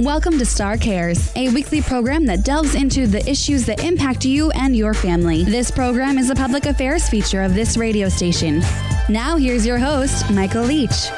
Welcome to Star Cares, a weekly program that delves into the issues that impact you and your family. This program is a public affairs feature of this radio station. Now here's your host, Michael Leach.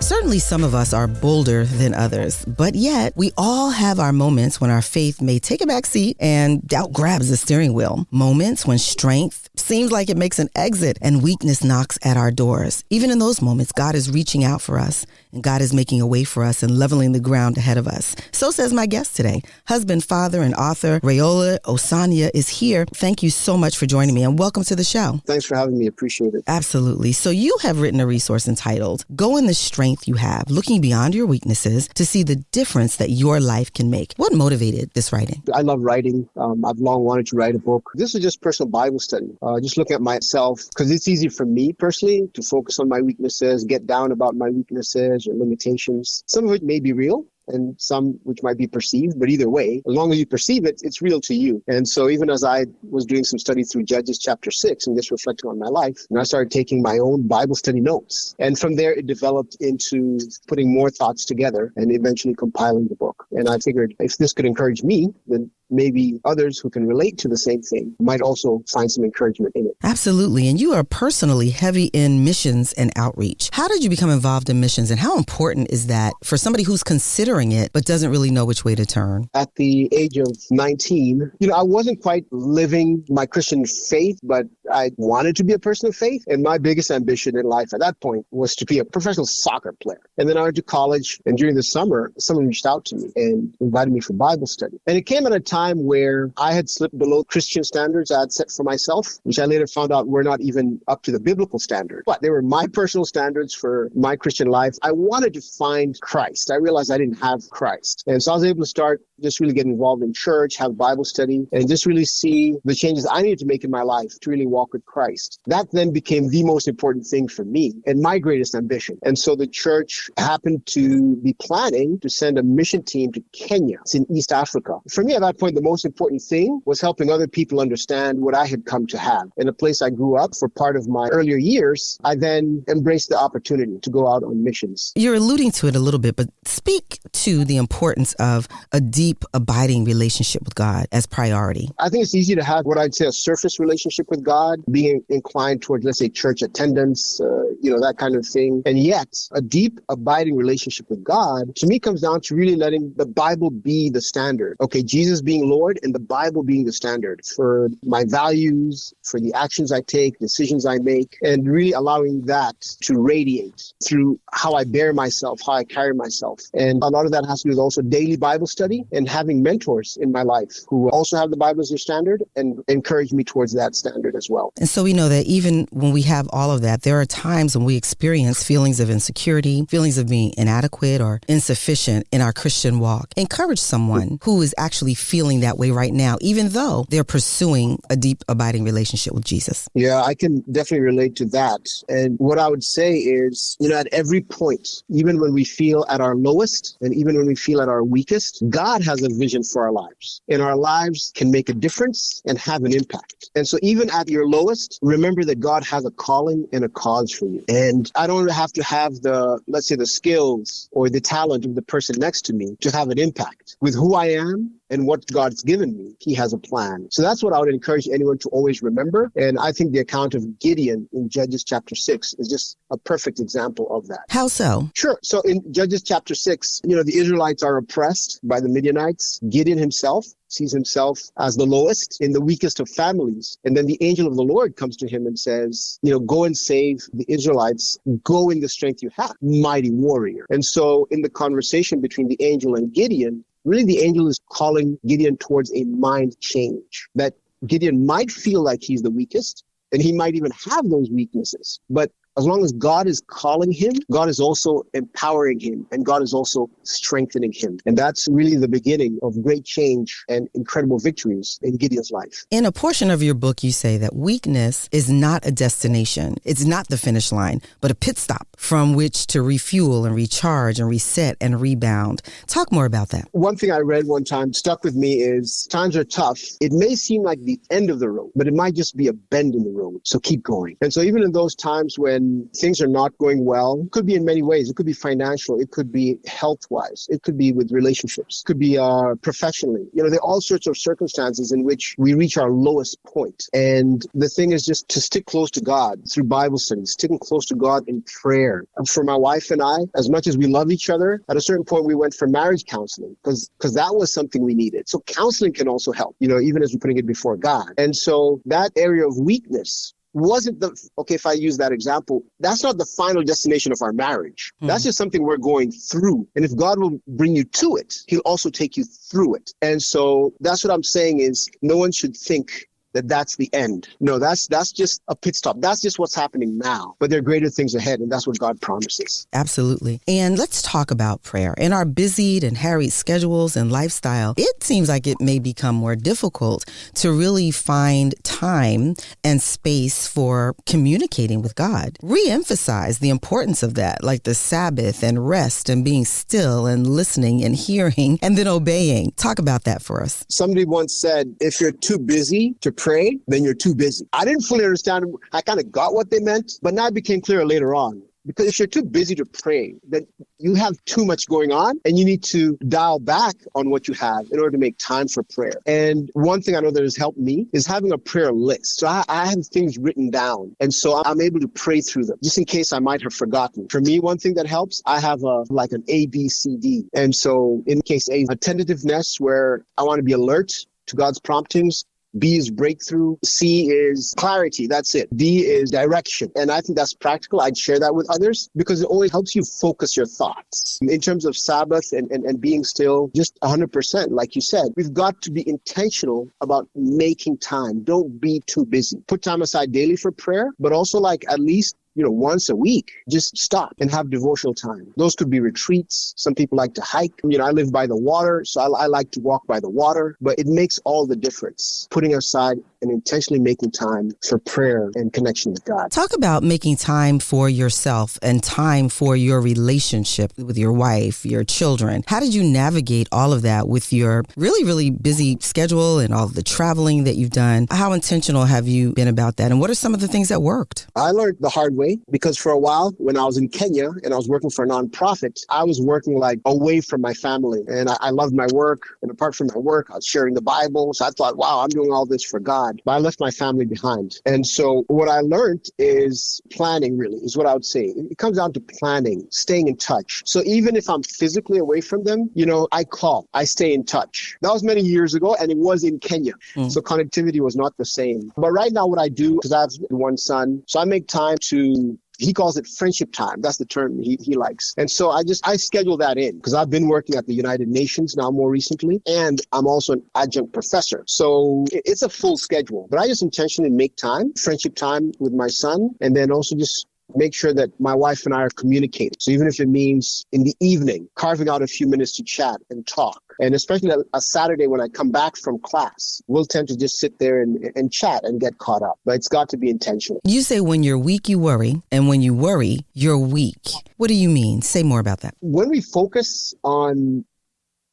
Certainly some of us are bolder than others, but yet we all have our moments when our faith may take a back seat and doubt grabs the steering wheel. Moments when strength seems like it makes an exit and weakness knocks at our doors. Even in those moments, God is reaching out for us and God is making a way for us and leveling the ground ahead of us. So says my guest today. Husband, father, and author Rayola Osanya is here. Thank you so much for joining me and welcome to the show. Thanks for having me. Appreciate it. Absolutely. So you have written a resource entitled Go in the Strength You Have, Looking Beyond Your Weaknesses to See the Difference That Your Life Can Make. What motivated this writing? I love writing. I've long wanted to write a book. This is just personal Bible study. Just looking at myself, because it's easy for me personally to focus on my weaknesses, get down about my weaknesses or limitations. Some of it may be real, and some which might be perceived, but either way, as long as you perceive it, it's real to you. And so even as I was doing some study through Judges chapter 6 and just reflecting on my life, and I started taking my own Bible study notes. And from there, it developed into putting more thoughts together and eventually compiling the book. And I figured if this could encourage me, then maybe others who can relate to the same thing might also find some encouragement in it. Absolutely. And you are personally heavy in missions and outreach. How did you become involved in missions and how important is that for somebody who's considering it but doesn't really know which way to turn? At the age of 19, I wasn't quite living my Christian faith, but I wanted to be a person of faith. And my biggest ambition in life at that point was to be a professional soccer player. And then I went to college, and during the summer, someone reached out to me and invited me for Bible study. And it came at a time where I had slipped below Christian standards I had set for myself, which I later found out were not even up to the biblical standard. But they were my personal standards for my Christian life. I wanted to find Christ. I realized I didn't have Christ. And so I was able to start just really get involved in church, have Bible study, and just really see the changes I needed to make in my life to really walk with Christ. That then became the most important thing for me and my greatest ambition. And so the church happened to be planning to send a mission team to Kenya. It's in East Africa. For me at that point, the most important thing was helping other people understand what I had come to have. In a place I grew up for part of my earlier years, I then embraced the opportunity to go out on missions. You're alluding to it a little bit, but speak to the importance of a deep, abiding relationship with God as priority. I think it's easy to have what I'd say a surface relationship with God, being inclined towards, let's say, church attendance, that kind of thing. And yet, a deep, abiding relationship with God, to me, comes down to really letting the Bible be the standard. Okay, Jesus being Lord and the Bible being the standard for my values, for the actions I take, decisions I make, and really allowing that to radiate through how I bear myself, how I carry myself. And a lot of that has to do with also daily Bible study and having mentors in my life who also have the Bible as their standard and encourage me towards that standard as well. And so we know that even when we have all of that, there are times when we experience feelings of insecurity, feelings of being inadequate or insufficient in our Christian walk. Encourage someone who is actually feeling that way right now, even though they're pursuing a deep, abiding relationship with Jesus. Yeah, I can definitely relate to that. And what I would say is, at every point, even when we feel at our lowest and even when we feel at our weakest, God has a vision for our lives. And our lives can make a difference and have an impact. And so even at your lowest, remember that God has a calling and a cause for you. And I don't have to have the skills or the talent of the person next to me to have an impact. With who I am and what God's given me, He has a plan. So that's what I would encourage anyone to always remember. And I think the account of Gideon in Judges chapter 6 is just a perfect example of that. How so? Sure. So in Judges chapter 6, the Israelites are oppressed by the Midianites. Gideon himself sees himself as the lowest in the weakest of families. And then the angel of the Lord comes to him and says, go and save the Israelites. Go in the strength you have, mighty warrior. And so in the conversation between the angel and Gideon, really the angel is calling Gideon towards a mind change, that Gideon might feel like he's the weakest, and he might even have those weaknesses. But as long as God is calling him, God is also empowering him, and God is also strengthening him. And that's really the beginning of great change and incredible victories in Gideon's life. In a portion of your book, you say that weakness is not a destination. It's not the finish line, but a pit stop from which to refuel and recharge and reset and rebound. Talk more about that. One thing I read one time stuck with me is times are tough. It may seem like the end of the road, but it might just be a bend in the road. So keep going. And so even in those times when when things are not going well. It could be in many ways. It could be financial. It could be health-wise. It could be with relationships. It could be professionally. There are all sorts of circumstances in which we reach our lowest point. And the thing is just to stick close to God through Bible study, sticking close to God in prayer. And for my wife and I, as much as we love each other, at a certain point we went for marriage counseling because that was something we needed. So counseling can also help, even as we're putting it before God. And so that area of weakness wasn't if I use that example, that's not the final destination of our marriage. That's just something we're going through. And if God will bring you to it, he'll also take you through it. And so that's what I'm saying is no one should think that's the end. No, that's just a pit stop. That's just what's happening now. But there are greater things ahead, and that's what God promises. Absolutely. And let's talk about prayer. In our busied and harried schedules and lifestyle, it seems like it may become more difficult to really find time and space for communicating with God. Re-emphasize the importance of that, like the Sabbath and rest and being still and listening and hearing and then obeying. Talk about that for us. Somebody once said, if you're too busy to pray, then you're too busy. I didn't fully understand. I kind of got what they meant, but now it became clearer later on. Because if you're too busy to pray, then you have too much going on and you need to dial back on what you have in order to make time for prayer. And one thing I know that has helped me is having a prayer list. So I have things written down. And so I'm able to pray through them just in case I might have forgotten. For me, one thing that helps, I have an A, B, C, D. And so in case A, a tentativeness where I want to be alert to God's promptings. B is breakthrough. C is clarity. That's it. D is direction. And I think that's practical. I'd share that with others because it only helps you focus your thoughts. In terms of Sabbath and being still, just 100%, like you said, we've got to be intentional about making time. Don't be too busy. Put time aside daily for prayer, but also at least once a week, just stop and have devotional time. Those could be retreats. Some people like to hike. I live by the water, so I like to walk by the water, but it makes all the difference. Putting aside and intentionally making time for prayer and connection with God. Talk about making time for yourself and time for your relationship with your wife, your children. How did you navigate all of that with your really, really busy schedule and all of the traveling that you've done? How intentional have you been about that? And what are some of the things that worked? I learned the hard way because for a while when I was in Kenya and I was working for a nonprofit, I was working away from my family and I loved my work. And apart from my work, I was sharing the Bible. So I thought, wow, I'm doing all this for God. But I left my family behind. And so what I learned is planning really is what I would say. It comes down to planning, staying in touch. So even if I'm physically away from them, I call, I stay in touch. That was many years ago and it was in Kenya. So connectivity was not the same. But right now what I do, because I have one son, so I make time to he calls it friendship time. That's the term he likes. And so I schedule that in because I've been working at the United Nations now more recently, and I'm also an adjunct professor. So it's a full schedule, but I just intentionally make time, friendship time with my son, and then also just make sure that my wife and I are communicating. So even if it means in the evening, carving out a few minutes to chat and talk. And especially a Saturday when I come back from class, we'll tend to just sit there and chat and get caught up. But it's got to be intentional. You say when you're weak, you worry. And when you worry, you're weak. What do you mean? Say more about that. When we focus on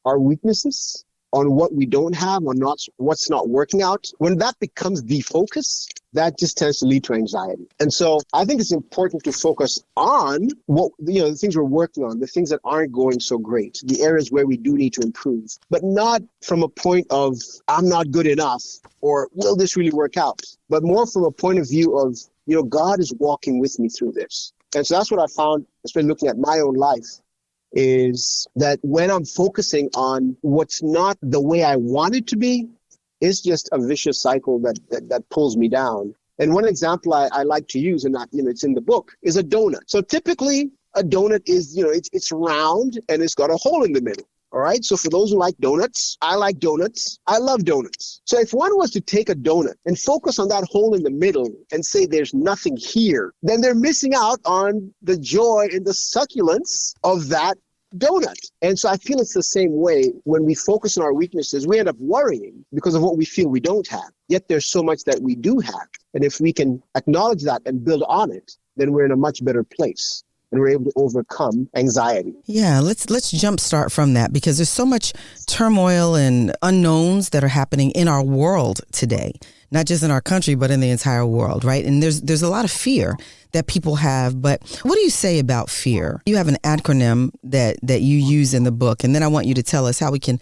our weaknesses, on what we don't have, on what's not working out, when that becomes the focus, that just tends to lead to anxiety. And so I think it's important to focus on what, the things we're working on, the things that aren't going so great, the areas where we do need to improve, but not from a point of, I'm not good enough, or will this really work out? But more from a point of view of, God is walking with me through this. And so that's what I found, especially looking at my own life, is that when I'm focusing on what's not the way I want it to be, it's just a vicious cycle that pulls me down. And one example I like to use, and it's in the book, is a donut. So typically a donut is, it's round and it's got a hole in the middle. All right. So for those who like donuts, I like donuts. I love donuts. So if one was to take a donut and focus on that hole in the middle and say there's nothing here, then they're missing out on the joy and the succulence of that donut. And so I feel it's the same way when we focus on our weaknesses, we end up worrying because of what we feel we don't have. Yet there's so much that we do have. And if we can acknowledge that and build on it, then we're in a much better place. And we're able to overcome anxiety. Yeah, let's jumpstart from that because there's so much turmoil and unknowns that are happening in our world today. not just in our country, but in the entire world, right? And there's a lot of fear that people have. But what do you say about fear? You have an acronym that you use in the book, and then I want you to tell us how we can,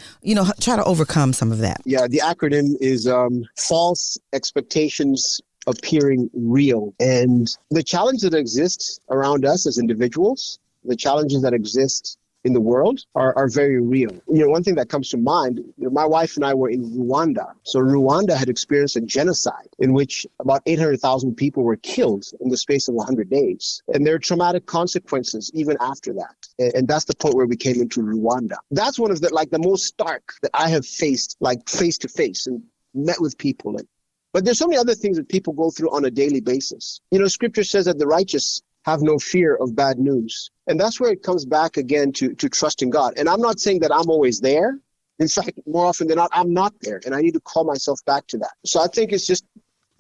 try to overcome some of that. Yeah, the acronym is false expectations appearing real. And the challenge that exists around us as individuals, the challenges that exist in the world are very real. One thing that comes to mind, my wife and I were in Rwanda. So Rwanda had experienced a genocide in which about 800,000 people were killed in the space of 100 days. And there are traumatic consequences even after that. And that's the point where we came into Rwanda. That's one of the most stark that I have faced, like face to face, and met with people. But there's so many other things that people go through on a daily basis. Scripture says that the righteous have no fear of bad news. And that's where it comes back again to trusting God. And I'm not saying that I'm always there. In fact, more often than not, I'm not there. And I need to call myself back to that. So I think it's just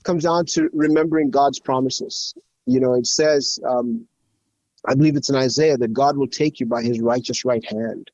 comes down to remembering God's promises. It says, I believe it's in Isaiah, that God will take you by his righteous right hand.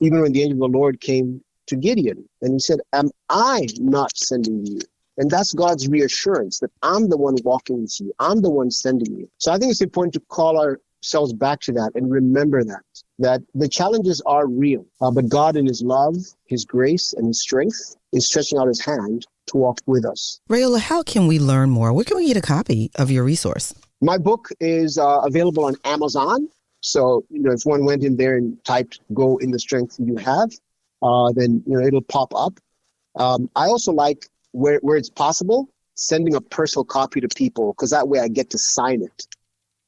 Even when the angel of the Lord came to Gideon and he said, am I not sending you? And that's God's reassurance that I'm the one walking with you. I'm the one sending you. So I think it's important to call ourselves back to that and remember that the challenges are real. But God in his love, his grace, and his strength is stretching out his hand to walk with us. Rayola, how can we learn more? Where can we get a copy of your resource? My book is available on Amazon. So, if one went in there and typed "Go in the Strength You Have," then, it'll pop up. I also like, where it's possible, sending a personal copy to people, because that way I get to sign it.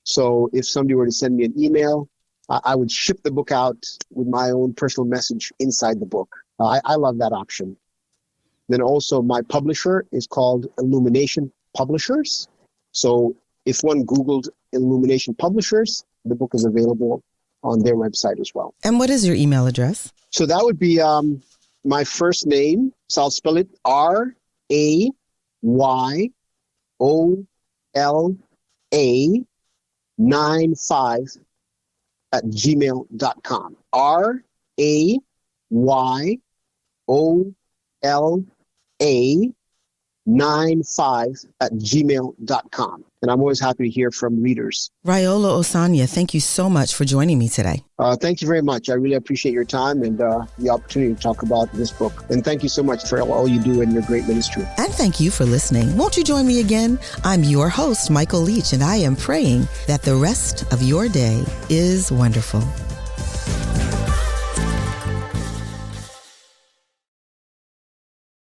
So if somebody were to send me an email, I would ship the book out with my own personal message inside the book. I love that option. Then also my publisher is called Illumination Publishers. So if one Googled Illumination Publishers, the book is available on their website as well. And what is your email address? So that would be my first name. So I'll spell it RAYOLA95 @gmail.com. RAYOLA95 @gmail.com. And I'm always happy to hear from readers. Rayola Osanya, thank you so much for joining me today. Thank you very much. I really appreciate your time and the opportunity to talk about this book. And thank you so much for all you do in your great ministry. And thank you for listening. Won't you join me again? I'm your host, Michael Leach, and I am praying that the rest of your day is wonderful.